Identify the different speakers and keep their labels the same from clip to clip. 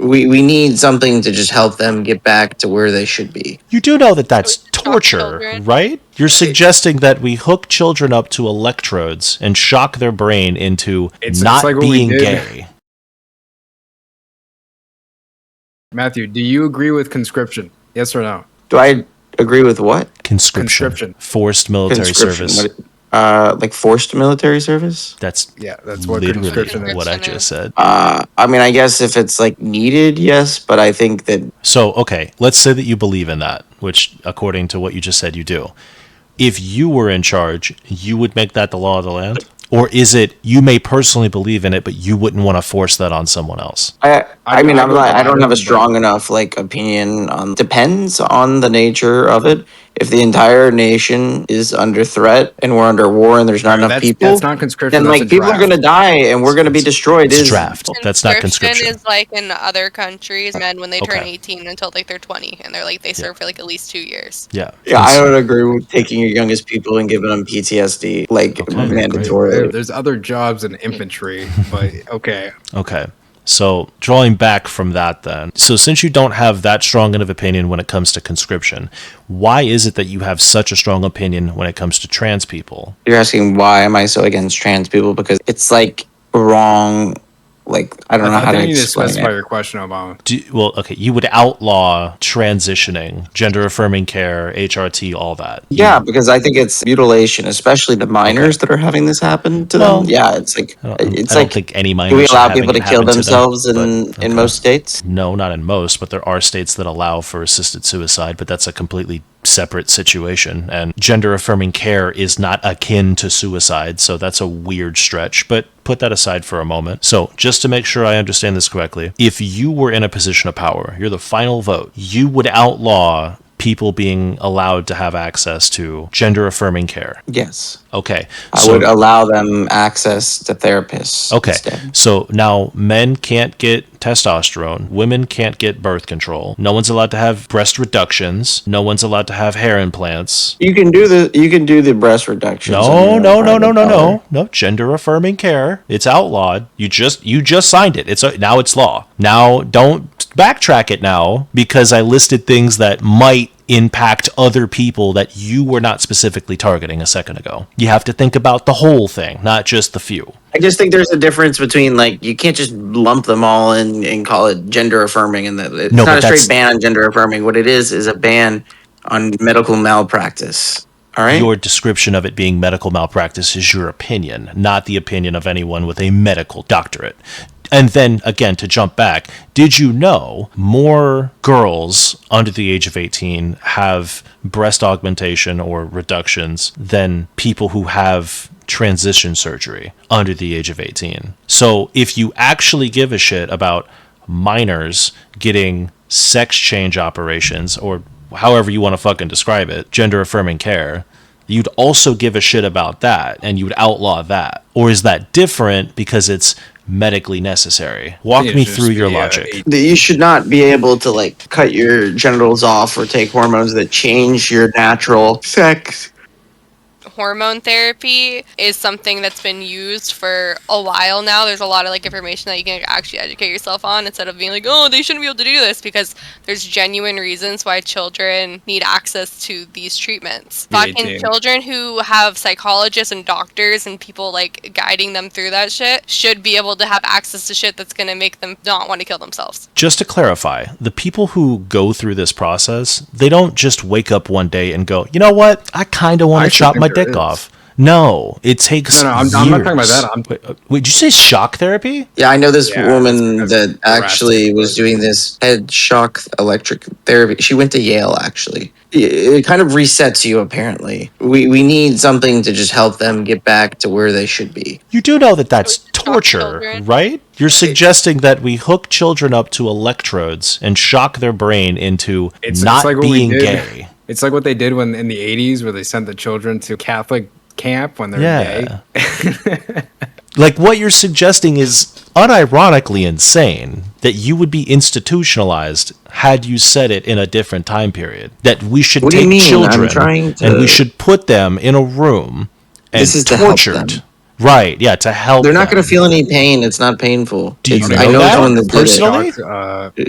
Speaker 1: we need something to just help them get back to where they should be.
Speaker 2: You do know that that's
Speaker 3: Shock
Speaker 2: torture,
Speaker 3: children.
Speaker 2: right? You're suggesting that we hook children up to electrodes and shock their brain into
Speaker 4: It's
Speaker 2: not
Speaker 4: like what we
Speaker 2: being
Speaker 4: did.
Speaker 2: gay.
Speaker 4: Matthew, do you agree with conscription? Yes or no?
Speaker 1: Do I agree with what?
Speaker 2: Conscription. Forced military
Speaker 1: Conscription.
Speaker 2: service.
Speaker 1: Like forced military service?
Speaker 2: That's
Speaker 4: Yeah, that's what
Speaker 2: literally
Speaker 4: conscription is.
Speaker 2: what I just said.
Speaker 1: I mean, I guess if it's like needed, yes, but I think that
Speaker 2: So, okay, let's say that you believe in that, which according to what you just said, you do. If you were in charge, you would make that the law of the land? Or is it you may personally believe in it, but you wouldn't want to force that on someone else?
Speaker 1: I mean, I don't have a strong enough like opinion on. Depends on the nature of it. If the entire nation is under threat and we're under war and there's not enough people,
Speaker 4: That's not conscription.
Speaker 1: then
Speaker 4: that's
Speaker 1: like
Speaker 4: a
Speaker 1: people are
Speaker 4: draft.
Speaker 1: gonna die and we're gonna be destroyed.
Speaker 2: It's draft. That's not conscription.
Speaker 3: Is like in other countries, men when they turn
Speaker 2: Okay.
Speaker 3: 18 until like they're 20, and they're like they serve for like at least 2 years.
Speaker 2: Yeah.
Speaker 1: Yeah, I don't agree with taking your youngest people and giving them PTSD like
Speaker 2: Okay,
Speaker 1: mandatorily.
Speaker 4: There's other jobs in infantry, but okay.
Speaker 2: Okay. So drawing back from that then, so since you don't have that strong of opinion when it comes to conscription, why is it that you have such a strong opinion when it comes to trans people?
Speaker 1: You're asking why am I so against trans people? Because it's like wrong. Like I don't know how to
Speaker 4: think you need to
Speaker 1: explain
Speaker 4: specify
Speaker 1: it.
Speaker 4: your question, Obama.
Speaker 2: Well, okay, you would outlaw transitioning, gender affirming care, HRT, all that.
Speaker 1: Yeah, because I think it's mutilation, especially the minors that are having this happen to
Speaker 2: Well,
Speaker 1: them. Yeah, it's like
Speaker 2: I
Speaker 1: it's
Speaker 2: don't
Speaker 1: like.
Speaker 2: think any minors
Speaker 1: Do we
Speaker 2: are
Speaker 1: allow
Speaker 2: having
Speaker 1: people to
Speaker 2: it
Speaker 1: kill
Speaker 2: happen them,
Speaker 1: themselves
Speaker 2: but-
Speaker 1: in
Speaker 2: okay.
Speaker 1: most states?
Speaker 2: No, not in most, but there are states that allow for assisted suicide, but that's a completely separate situation. And gender affirming care is not akin to suicide, so that's a weird stretch, but put that aside for a moment. So just to make sure I understand this correctly, if you were in a position of power, you're the final vote, you would outlaw people being allowed to have access to gender affirming care.
Speaker 1: Yes,
Speaker 2: Okay.
Speaker 1: I would allow them access to therapists.
Speaker 2: Okay,
Speaker 1: instead.
Speaker 2: so now men can't get testosterone, women can't get birth control, no one's allowed to have breast reductions, no one's allowed to have hair implants.
Speaker 1: You can do the breast reduction.
Speaker 2: No. Gender affirming care, it's outlawed. You just signed it. Now it's law. Now don't backtrack it now because I listed things that might impact other people that you were not specifically targeting a second ago. You have to think about the whole thing, not just the few.
Speaker 1: I just think there's a difference between like you can't just lump them all in and call it gender affirming, and that it's
Speaker 2: No,
Speaker 1: not
Speaker 2: but
Speaker 1: a straight ban on gender affirming. What it is a ban on medical malpractice. All right.
Speaker 2: Your description of it being medical malpractice is your opinion, not the opinion of anyone with a medical doctorate. And then, again, to jump back, did you know more girls under the age of 18 have breast augmentation or reductions than people who have transition surgery under the age of 18? So if you actually give a shit about minors getting sex change operations, or however you want to fucking describe it, gender affirming care, you'd also give a shit about that and you would outlaw that. Or is that different because it's medically necessary? Walk
Speaker 4: Yeah,
Speaker 2: me
Speaker 4: just
Speaker 2: through your
Speaker 4: the,
Speaker 2: logic.
Speaker 1: That you should not be able to like cut your genitals off or take hormones that change your natural sex.
Speaker 3: Hormone therapy is something that's been used for a while now. There's a lot of like information that you can actually educate yourself on instead of being like, oh, they shouldn't be able to do this, because there's genuine reasons why children need access to these treatments.
Speaker 4: Yeah,
Speaker 3: Fucking children who have psychologists and doctors and people like guiding them through that shit should be able to have access to shit that's gonna make them not want to kill themselves.
Speaker 2: Just to clarify, the people who go through this process, they don't just wake up one day and go, you know what? I kind of want to
Speaker 4: actually
Speaker 2: chop
Speaker 4: think
Speaker 2: my
Speaker 4: there
Speaker 2: dick
Speaker 4: is.
Speaker 2: off. No, it takes
Speaker 4: No, I'm not talking about that.
Speaker 2: Wait, did you say shock therapy?
Speaker 1: Yeah, I know this
Speaker 4: Yeah,
Speaker 1: woman
Speaker 4: that's
Speaker 1: that actually was doing this head shock electric therapy. She went to Yale, actually. It kind of resets you, apparently. We need something to just help them get back to where they should be.
Speaker 2: You do know that that's
Speaker 3: Shock
Speaker 2: torture,
Speaker 3: children.
Speaker 2: right? You're suggesting that we hook children up to electrodes and shock their brain into not
Speaker 4: like what we
Speaker 2: being
Speaker 4: did.
Speaker 2: gay.
Speaker 4: It's like what they did when in the 80s where they sent the children to Catholic camp when they're
Speaker 2: Yeah.
Speaker 4: gay.
Speaker 2: Like, what you're suggesting is unironically insane, that you would be institutionalized had you said it in a different time period. That we should
Speaker 1: What do you
Speaker 2: take
Speaker 1: mean? I'm
Speaker 2: children
Speaker 1: trying to-
Speaker 2: and we should put them in a room and
Speaker 1: This is to help
Speaker 2: tortured
Speaker 1: them.
Speaker 2: Right, yeah, to help
Speaker 1: They're not
Speaker 2: them.
Speaker 1: going to feel any pain. It's not painful.
Speaker 2: Do you
Speaker 1: It's,
Speaker 2: know
Speaker 1: I know
Speaker 2: that
Speaker 1: someone that did it.
Speaker 2: personally?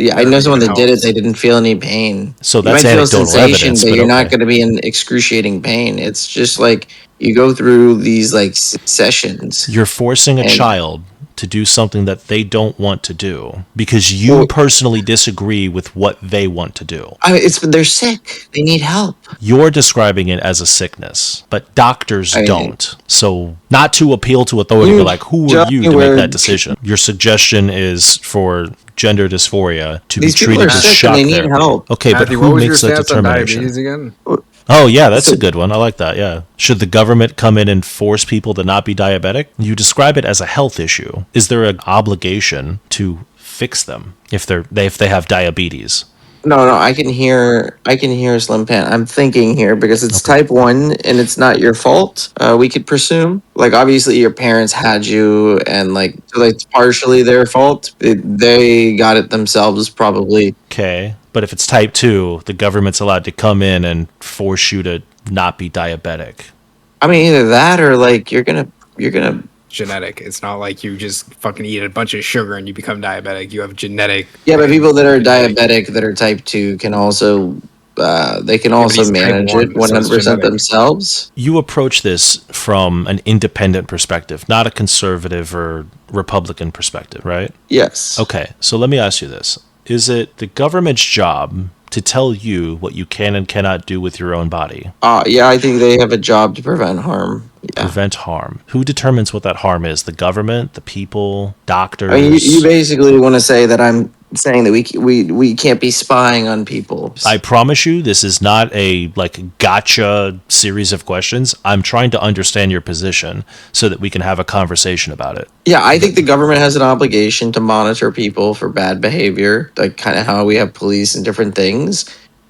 Speaker 1: Yeah, I know someone that did it. They didn't feel any pain.
Speaker 2: So
Speaker 1: You
Speaker 2: that's
Speaker 1: might feel
Speaker 2: anecdotal
Speaker 1: sensation,
Speaker 2: evidence,
Speaker 1: but
Speaker 2: but
Speaker 1: you're not
Speaker 2: okay.
Speaker 1: going to be in excruciating pain. It's just like you go through these like sessions.
Speaker 2: You're forcing a
Speaker 1: And-
Speaker 2: child to do something that they don't want to do because you
Speaker 1: Well-
Speaker 2: personally disagree with what they want to do.
Speaker 1: I mean, they're sick. They need help.
Speaker 2: You're describing it as a sickness, but doctors
Speaker 1: I mean-
Speaker 2: don't. So, not to appeal to authority, but like, who are you to make that decision? Your suggestion is for gender dysphoria to
Speaker 1: These
Speaker 2: be
Speaker 1: people
Speaker 2: treated
Speaker 1: are
Speaker 2: with
Speaker 1: sick
Speaker 2: shock
Speaker 1: and they need
Speaker 2: therapy.
Speaker 1: help.
Speaker 2: Okay, but
Speaker 4: Matthew,
Speaker 2: who
Speaker 4: what was your
Speaker 2: makes that
Speaker 4: stats on
Speaker 2: determination?
Speaker 4: diabetes again?
Speaker 2: Oh, yeah, that's
Speaker 1: So-
Speaker 2: a good one. I like that. Yeah. Should the government come in and force people to not be diabetic? You describe it as a health issue. Is there an obligation to fix them if they have diabetes?
Speaker 1: No, I can hear Slim Pan. I'm thinking here because it's type 1 and it's not your fault. We could presume, like, obviously your parents had you, and like, so it's partially their fault. They got it themselves, probably.
Speaker 2: Okay. But if it's type 2, the government's allowed to come in and force you to not be diabetic.
Speaker 1: I mean, either that or like you're gonna.
Speaker 4: Genetic. It's not like you just fucking eat a bunch of sugar and you become diabetic. You have genetic.
Speaker 1: Yeah, but people that are diabetic that are type 2 can also. They can also
Speaker 4: he's type
Speaker 1: manage
Speaker 4: 1,
Speaker 1: it
Speaker 4: so it's
Speaker 1: 100%
Speaker 4: genetic.
Speaker 1: themselves.
Speaker 2: You approach this from an independent perspective, not a conservative or Republican perspective, right?
Speaker 1: Yes.
Speaker 2: Okay, so let me ask you this. Is it the government's job to tell you what you can and cannot do with your own body?
Speaker 1: Yeah, I think they have a job to prevent harm. Yeah.
Speaker 2: Prevent harm. Who determines what that harm is? The government, the people, doctors?
Speaker 1: I mean, you basically want to say that I'm saying that we can't be spying on people.
Speaker 2: I promise you, this is not a gotcha series of questions. I'm trying to understand your position so that we can have a conversation about it.
Speaker 1: Yeah, I think the government has an obligation to monitor people for bad behavior, like kind of how we have police and different things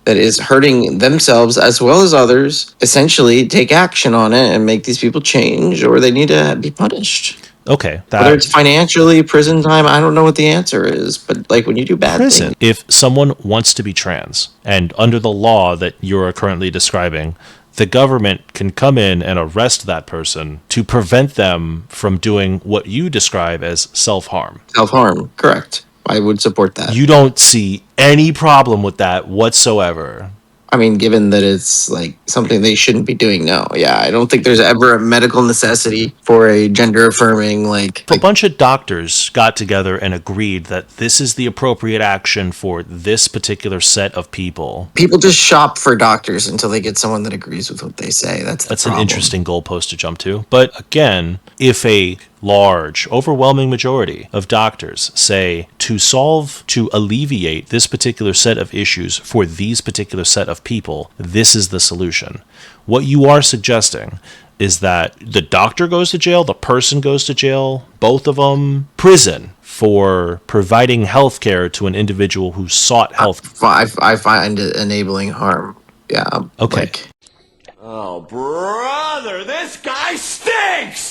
Speaker 1: that is hurting themselves as well as others. Essentially, take action on it and make these people change, or they need to be punished.
Speaker 2: Okay,
Speaker 1: Whether it's financially, prison time, I don't know what the answer is, but like when you do bad
Speaker 2: prison.
Speaker 1: things,
Speaker 2: If someone wants to be trans, and under the law that you're currently describing, the government can come in and arrest that person to prevent them from doing what you describe as self-harm.
Speaker 1: self-harm, correct. I would support that.
Speaker 2: You don't see any problem with that whatsoever.
Speaker 1: I mean, given that it's like something they shouldn't be doing, no. Yeah, I don't think there's ever a medical necessity for a gender affirming
Speaker 2: If a bunch of doctors got together and agreed that this is the appropriate action for this particular set of people,
Speaker 1: people just shop for doctors until they get someone that agrees with what they say. That's
Speaker 2: an
Speaker 1: problem.
Speaker 2: interesting goalpost to jump to. But again, if a large, overwhelming majority of doctors say to alleviate this particular set of issues for these particular set of people, this is the solution. What you are suggesting is that the doctor goes to jail, the person goes to jail, both of them, prison for providing health care to an individual who sought health.
Speaker 1: I find it enabling harm. Yeah.
Speaker 2: Okay.
Speaker 1: like-
Speaker 5: Oh, brother, this guy stinks!